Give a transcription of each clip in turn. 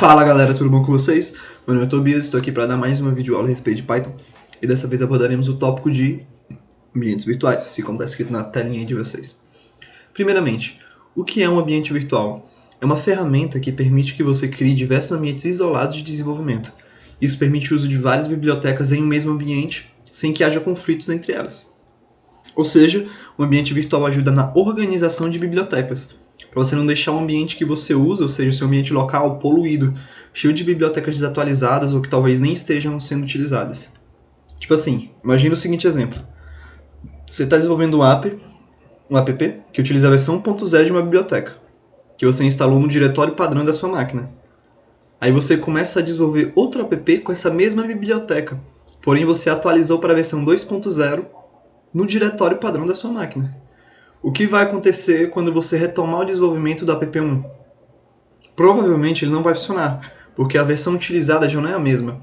Fala galera, tudo bom com vocês? Meu nome é Tobias, estou aqui para dar mais uma videoaula a respeito de Python e dessa vez abordaremos o tópico de ambientes virtuais, assim como está escrito na telinha aí de vocês. Primeiramente, o que é um ambiente virtual? É uma ferramenta que permite que você crie diversos ambientes isolados de desenvolvimento. Isso permite o uso de várias bibliotecas em um mesmo ambiente, sem que haja conflitos entre elas. Ou seja, o ambiente virtual ajuda na organização de bibliotecas, para você não deixar o ambiente que você usa, ou seja, o seu ambiente local, poluído, cheio de bibliotecas desatualizadas ou que talvez nem estejam sendo utilizadas. Tipo assim, imagina o seguinte exemplo. Você está desenvolvendo um app que utiliza a versão 1.0 de uma biblioteca, que você instalou no diretório padrão da sua máquina. Aí você começa a desenvolver outro app com essa mesma biblioteca, porém você atualizou para a versão 2.0 no diretório padrão da sua máquina. O que vai acontecer quando você retomar o desenvolvimento do app1? Provavelmente ele não vai funcionar, porque a versão utilizada já não é a mesma.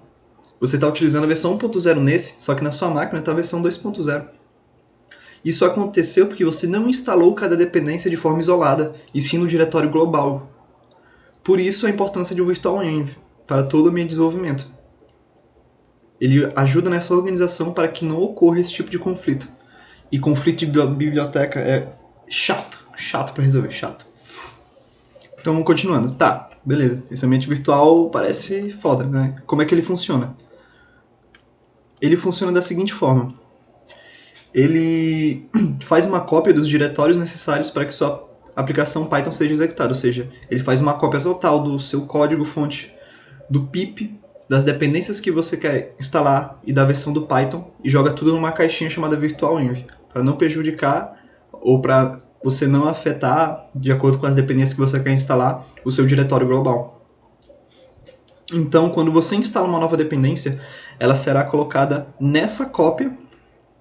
Você está utilizando a versão 1.0 nesse, só que na sua máquina está a versão 2.0. Isso aconteceu porque você não instalou cada dependência de forma isolada, e sim no diretório global. Por isso a importância de um Virtual Env para todo o meu desenvolvimento. Ele ajuda nessa organização para que não ocorra esse tipo de conflito. E conflito de biblioteca é chato para resolver, chato. Então, continuando. Tá, beleza. Esse ambiente virtual parece foda, né? Como é que ele funciona? Ele funciona da seguinte forma. Ele faz uma cópia dos diretórios necessários para que sua aplicação Python seja executada. Ou seja, ele faz uma cópia total do seu código-fonte, do pip, das dependências que você quer instalar e da versão do Python e joga tudo numa caixinha chamada Virtual Env, para não prejudicar ou para você não afetar, de acordo com as dependências que você quer instalar, o seu diretório global. Então, quando você instala uma nova dependência, ela será colocada nessa cópia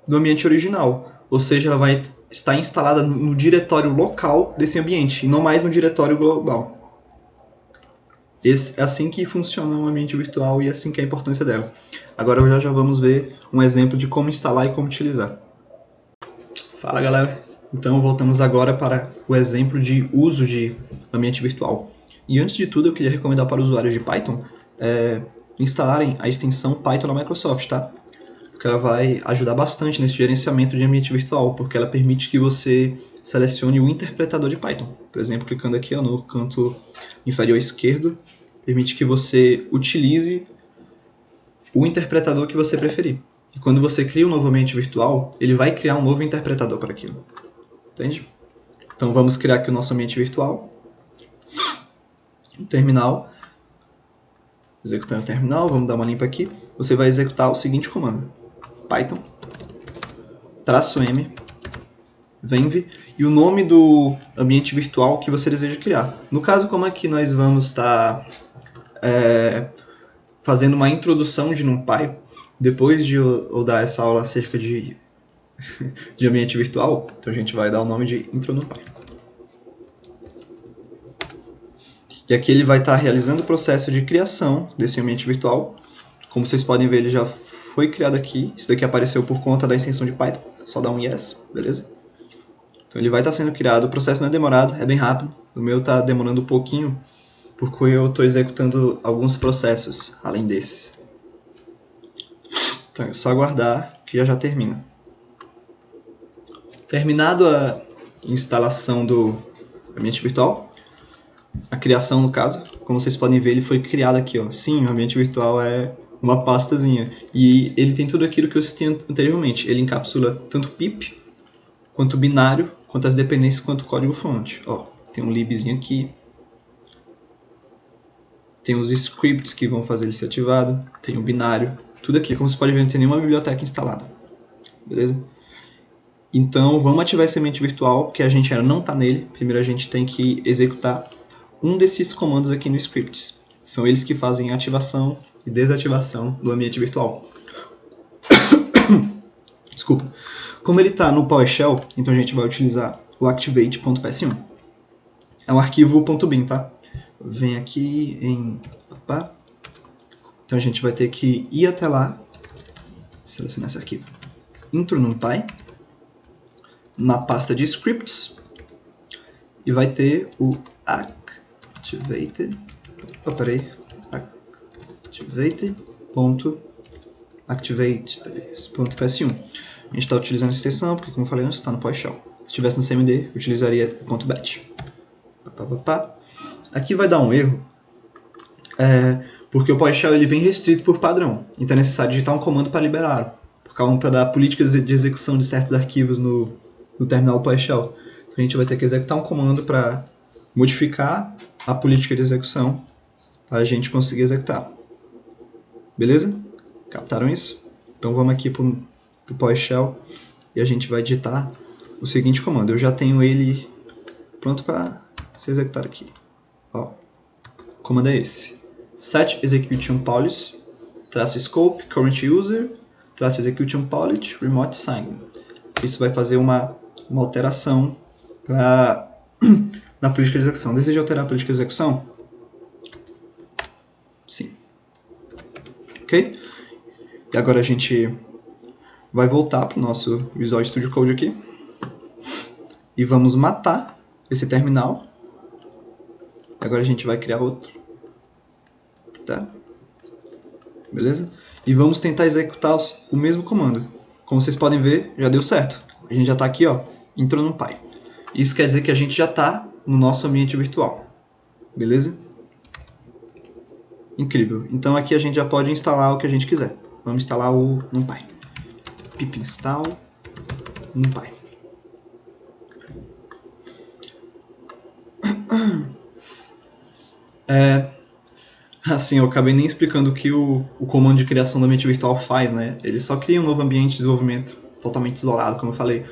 do ambiente original, ou seja, ela vai estar instalada no diretório local desse ambiente, e não mais no diretório global. É assim que funciona um ambiente virtual e é assim que é a importância dela. Agora já vamos ver um exemplo de como instalar e como utilizar. Fala galera, então voltamos agora para o exemplo de uso de ambiente virtual. E antes de tudo eu queria recomendar para usuários de Python instalarem a extensão Python da Microsoft, tá? Porque ela vai ajudar bastante nesse gerenciamento de ambiente virtual, porque ela permite que você selecione o interpretador de Python. Por exemplo, clicando aqui no canto inferior esquerdo, permite que você utilize o interpretador que você preferir. E quando você cria um novo ambiente virtual, ele vai criar um novo interpretador para aquilo. Entende? Então vamos criar aqui o nosso ambiente virtual. O terminal. Executando o terminal, vamos dar uma limpa aqui. Você vai executar o seguinte comando. Python, -m, venv, e o nome do ambiente virtual que você deseja criar. No caso, como é que nós vamos estar fazendo uma introdução de NumPy, depois de eu dar essa aula acerca de ambiente virtual, então a gente vai dar o nome de Intro NumPy. E aqui ele vai estar realizando o processo de criação desse ambiente virtual. Como vocês podem ver, ele já foi criado aqui. Isso daqui apareceu por conta da extensão de Python. Só dá um yes, beleza? Então ele vai estar sendo criado. O processo não é demorado, é bem rápido. O meu está demorando um pouquinho, porque eu estou executando alguns processos além desses. Então é só aguardar que já termina. Terminado a instalação do ambiente virtual, a criação no caso, como vocês podem ver, ele foi criado aqui, ó. Sim, o ambiente virtual é uma pastazinha. E ele tem tudo aquilo que eu citei anteriormente. Ele encapsula tanto pip, quanto binário, quanto as dependências, quanto o código-fonte. Ó, tem um libzinho aqui. Tem os scripts que vão fazer ele ser ativado. Tem o binário. Tudo aqui, como você pode ver, não tem nenhuma biblioteca instalada. Beleza? Então, vamos ativar esse ambiente virtual, porque a gente ainda não está nele. Primeiro a gente tem que executar um desses comandos aqui no scripts. São eles que fazem a ativação e desativação do ambiente virtual. Desculpa. Como ele está no PowerShell, então a gente vai utilizar o activate.ps1. É um arquivo .bin, tá? Vem aqui em... Opa. Então a gente vai ter que ir até lá, selecionar esse arquivo. Intro NumPy, na pasta de scripts, e vai ter o activated... Oh, peraí. activate.activate.ps1. A gente está utilizando essa extensão porque, como eu falei antes, está no PowerShell. Se estivesse no CMD, eu utilizaria .bat. Aqui vai dar um erro, porque o PowerShell ele vem restrito por padrão. Então é necessário digitar um comando para liberá-lo, por conta da política de execução de certos arquivos no terminal PowerShell. Então a gente vai ter que executar um comando para modificar a política de execução para a gente conseguir executar. Beleza? Captaram isso? Então vamos aqui para o PowerShell e a gente vai digitar o seguinte comando. Eu já tenho ele pronto para ser executado aqui. Ó, o comando é esse. Set execution policy, -scope, current user, -execution policy, remote sign. Isso vai fazer uma alteração na política de execução. Deseja alterar a política de execução? Sim. Ok? E agora a gente vai voltar para o nosso Visual Studio Code aqui. E vamos matar esse terminal. Agora a gente vai criar outro. Tá? Beleza? E vamos tentar executar o mesmo comando. Como vocês podem ver, já deu certo. A gente já está aqui, ó, entrou no Py. Isso quer dizer que a gente já está no nosso ambiente virtual. Beleza? Incrível. Então aqui a gente já pode instalar o que a gente quiser. Vamos instalar o NumPy. Pip install NumPy. Assim, eu acabei nem explicando o que o comando de criação do ambiente virtual faz, né? Ele só cria um novo ambiente de desenvolvimento totalmente isolado, como eu falei.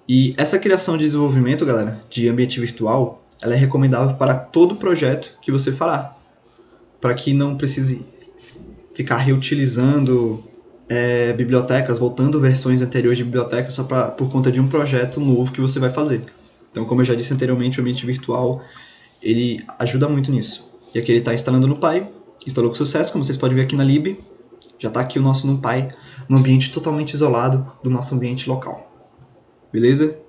E essa criação de desenvolvimento, galera, de ambiente virtual, ela é recomendável para todo projeto que você fará, para que não precise ficar reutilizando bibliotecas, voltando versões anteriores de bibliotecas só por conta de um projeto novo que você vai fazer. Então, como eu já disse anteriormente, o ambiente virtual ele ajuda muito nisso. E aqui ele está instalando no NumPy, instalou com sucesso, como vocês podem ver aqui na lib, já está aqui o nosso NumPy num ambiente totalmente isolado do nosso ambiente local. Beleza?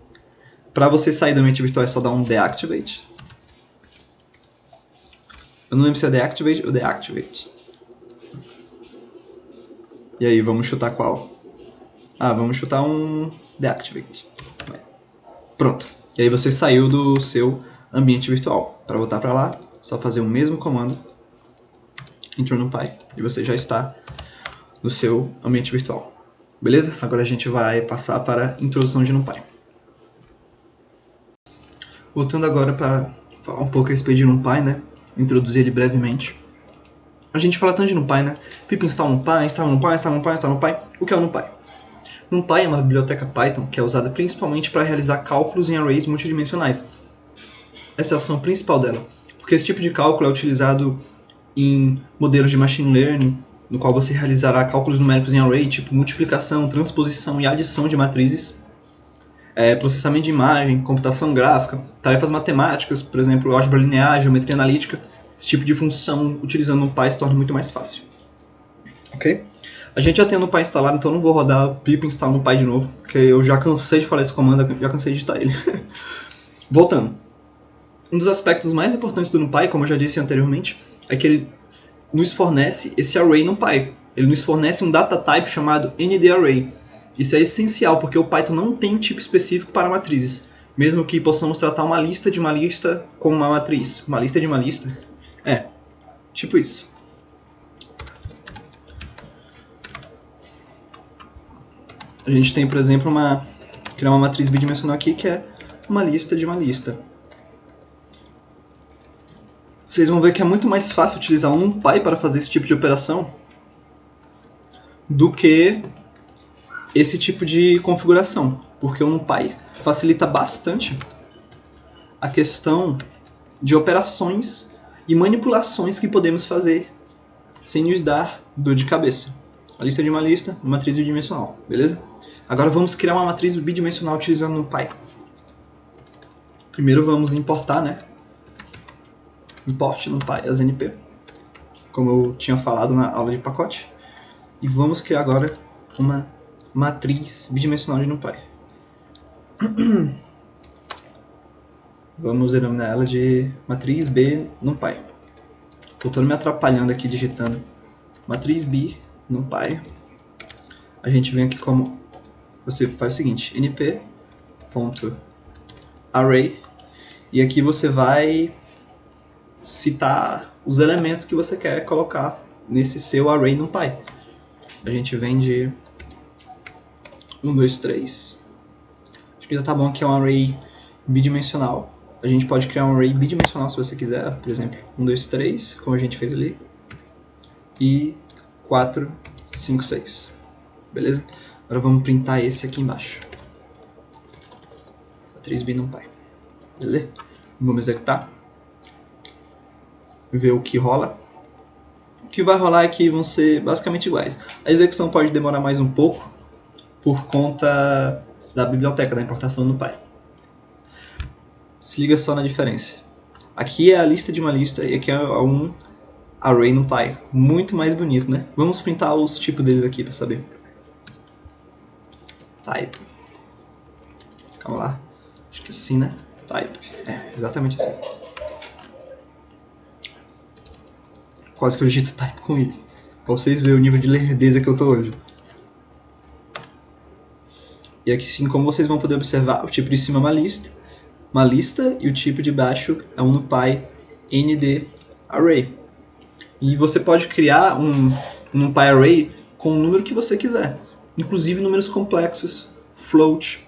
Para você sair do ambiente virtual é só dar um deactivate. Eu não lembro se é deactivate ou deactivate. E aí, vamos chutar qual? Vamos chutar um deactivate. Pronto. E aí você saiu do seu ambiente virtual. Para voltar para lá, só fazer o mesmo comando, entrou no NumPy, e você já está no seu ambiente virtual. Beleza? Agora a gente vai passar para a introdução de NumPy. Voltando agora para falar um pouco a respeito de NumPy, né? Introduzir ele brevemente. A gente fala tanto de NumPy, né? Pip install NumPy, install NumPy, install NumPy, install NumPy. O que é o NumPy? NumPy é uma biblioteca Python que é usada principalmente para realizar cálculos em arrays multidimensionais. Essa é a função principal dela, porque esse tipo de cálculo é utilizado em modelos de machine learning, no qual você realizará cálculos numéricos em array, tipo multiplicação, transposição e adição de matrizes, processamento de imagem, computação gráfica, tarefas matemáticas, por exemplo, álgebra linear, geometria analítica. Esse tipo de função, utilizando o NumPy, se torna muito mais fácil. Ok? A gente já tem o NumPy instalado, então não vou rodar o pip install NumPy de novo, porque eu já cansei de falar esse comando, já cansei de digitar ele. Voltando. Um dos aspectos mais importantes do NumPy, como eu já disse anteriormente, é que ele nos fornece esse array NumPy. Ele nos fornece um data type chamado NDArray. Isso é essencial, porque o Python não tem um tipo específico para matrizes. Mesmo que possamos tratar uma lista de uma lista como uma matriz. Uma lista de uma lista. Tipo isso. A gente tem, por exemplo, criar uma matriz bidimensional aqui, que é uma lista de uma lista. Vocês vão ver que é muito mais fácil utilizar um NumPy para fazer esse tipo de operação do que esse tipo de configuração, porque o NumPy facilita bastante a questão de operações e manipulações que podemos fazer sem nos dar dor de cabeça. A lista de uma lista, uma matriz bidimensional, beleza? Agora vamos criar uma matriz bidimensional utilizando o NumPy. Primeiro vamos importar, né? Import NumPy as NP, como eu tinha falado na aula de pacote. E vamos criar agora uma matriz bidimensional de NumPy. Vamos denominar ela de matriz B NumPy. Estou todo me atrapalhando aqui digitando. matriz B, NumPy. A gente vem aqui como... Você faz o seguinte, np.array, e aqui você vai citar os elementos que você quer colocar nesse seu array NumPy. A gente vem de 1, 2, 3. Acho que já tá bom que é um array bidimensional. A gente pode criar um array bidimensional se você quiser, por exemplo, 1, 2, 3, como a gente fez ali, e 4, 5, 6. Beleza? Agora vamos printar esse aqui embaixo. matriz_b NumPy. Beleza? Vamos executar. Ver o que rola. O que vai rolar é que vão ser basicamente iguais. A execução pode demorar mais um pouco por conta da biblioteca, da importação NumPy. Se liga só na diferença. Aqui é a lista de uma lista e aqui é um array NumPy. Muito mais bonito, né? Vamos printar os tipos deles aqui para saber. Type. Calma lá. Acho que é assim, né? Type. É, exatamente assim. Quase que eu digito type com I. Pra vocês verem o nível de lerdeza que eu tô hoje. E aqui sim, como vocês vão poder observar, o tipo de cima é uma lista e o tipo de baixo é um NumPy ND Array. E você pode criar um NumPy Array com o número que você quiser, inclusive números complexos, float.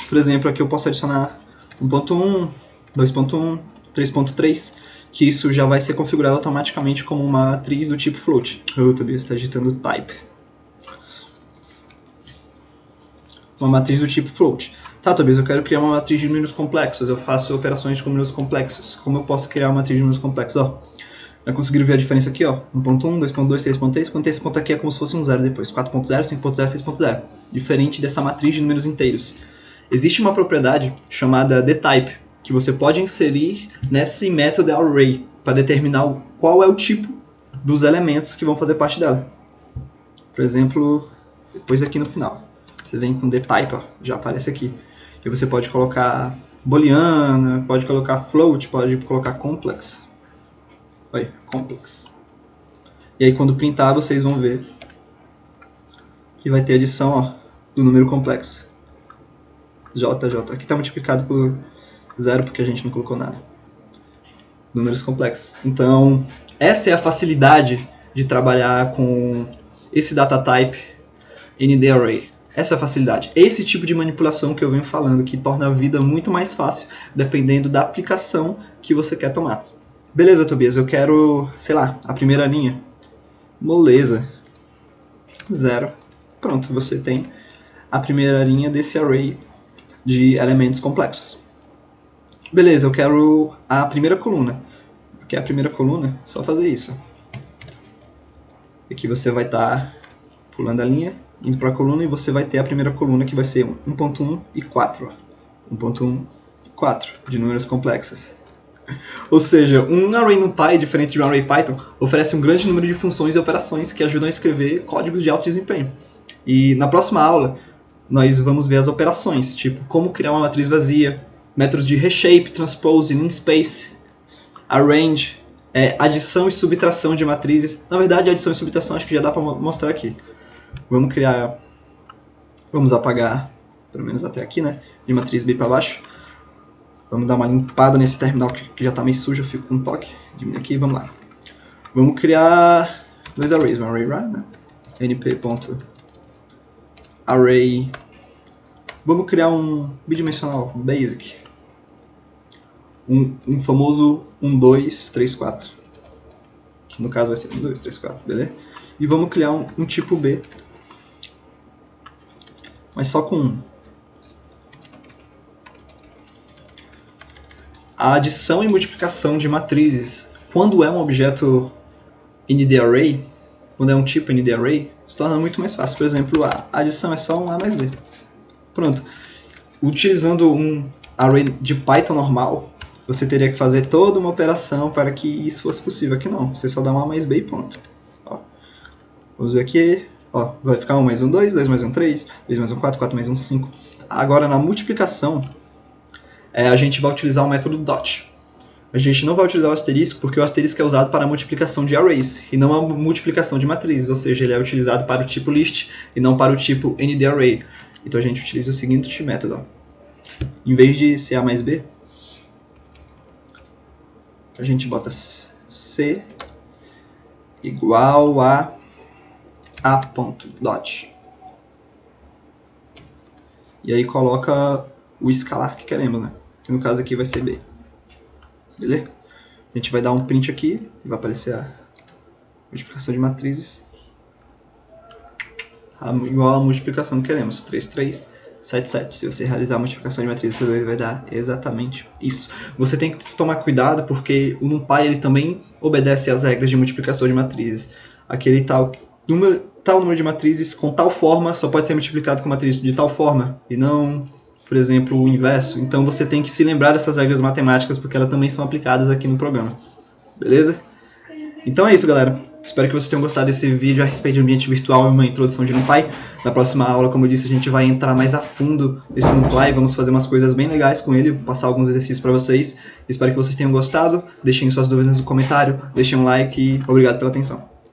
Por exemplo, aqui eu posso adicionar 1.1, 2.1, 3.3, que isso já vai ser configurado automaticamente como uma matriz do tipo float. O Tobias está digitando type. Uma matriz do tipo float. Tá, Tobias, eu quero criar uma matriz de números complexos. Eu faço operações com números complexos. Como eu posso criar uma matriz de números complexos? Ó, já conseguiram ver a diferença aqui, ó. 1.1, 2.2, 3.3. Quando tem esse ponto aqui é como se fosse um zero depois. 4.0, 5.0, 6.0. Diferente dessa matriz de números inteiros. Existe uma propriedade chamada dtype, que você pode inserir nesse método array para determinar qual é o tipo dos elementos que vão fazer parte dela. Por exemplo, depois aqui no final. Você vem com dtype, ó, já aparece aqui. E você pode colocar booleana, pode colocar float, pode colocar complex. Olha, complex. E aí quando printar vocês vão ver que vai ter adição, ó, do número complexo. JJ. Aqui está multiplicado por 0 porque a gente não colocou nada. Números complexos. Então, essa é a facilidade de trabalhar com esse data type ND Array. Essa é a facilidade. Esse tipo de manipulação que eu venho falando, que torna a vida muito mais fácil, dependendo da aplicação que você quer tomar. Beleza, Tobias, eu quero, sei lá, a primeira linha. Moleza. 0. Pronto, você tem a primeira linha desse array de elementos complexos. Beleza, eu quero a primeira coluna. Quer a primeira coluna? Só fazer isso. Aqui você vai estar pulando a linha, indo para a coluna, e você vai ter a primeira coluna que vai ser 1.1 e 4. 1.1 e 4 de números complexos. Ou seja, um array NumPy, diferente de um array Python, oferece um grande número de funções e operações que ajudam a escrever códigos de alto desempenho. E na próxima aula, nós vamos ver as operações, tipo como criar uma matriz vazia, métodos de reshape, transpose, linspace, arrange, adição e subtração de matrizes. Na verdade, adição e subtração acho que já dá para mostrar aqui. Vamos apagar, pelo menos até aqui, né, de matriz B para baixo. Vamos dar uma limpada nesse terminal que já está meio sujo, eu fico com um toque. Diminuir aqui, vamos lá. Vamos criar dois arrays, um array right, né? np.array. Vamos criar um bidimensional basic. Um famoso 1, 2, 3, 4. Que no caso vai ser 1, 2, 3, 4, beleza? E vamos criar um tipo B. Mas só com 1. A adição e multiplicação de matrizes, quando é um objeto ND Array, quando é um tipo ND Array, se torna muito mais fácil. Por exemplo, a adição é só um A mais B. Pronto. Utilizando um array de Python normal, você teria que fazer toda uma operação para que isso fosse possível. Aqui não, você só dá um A mais B e pronto. Ó. Vamos ver aqui, ó, vai ficar 1 mais 1, 2, 2 mais 1, 3, 3 mais 1, 4, 4 mais 1, 5. Agora na multiplicação, a gente vai utilizar o método dot. a gente não vai utilizar o asterisco porque o asterisco é usado para a multiplicação de arrays e não a multiplicação de matrizes, ou seja, ele é utilizado para o tipo list e não para o tipo ndArray. Então a gente utiliza o seguinte método. Ó. Em vez de CA mais B, a gente bota C igual a A.dot. E aí coloca o escalar que queremos, né? Que no caso aqui vai ser B. Beleza? A gente vai dar um print aqui, vai aparecer a multiplicação de matrizes igual a multiplicação que queremos, 3, 3, 7, 7. Se você realizar a multiplicação de matrizes, você vai dar exatamente isso. Você tem que tomar cuidado porque o NumPy ele também obedece às regras de multiplicação de matrizes. Aquele tal número de matrizes com tal forma só pode ser multiplicado com matriz de tal forma e não, por exemplo, o inverso. Então você tem que se lembrar dessas regras matemáticas porque elas também são aplicadas aqui no programa. Beleza? Então é isso, galera. Espero que vocês tenham gostado desse vídeo a respeito de ambiente virtual e uma introdução de NumPy. Na próxima aula, como eu disse, a gente vai entrar mais a fundo nesse NumPy, vamos fazer umas coisas bem legais com ele, vou passar alguns exercícios para vocês. Espero que vocês tenham gostado, deixem suas dúvidas no comentário, deixem um like e obrigado pela atenção.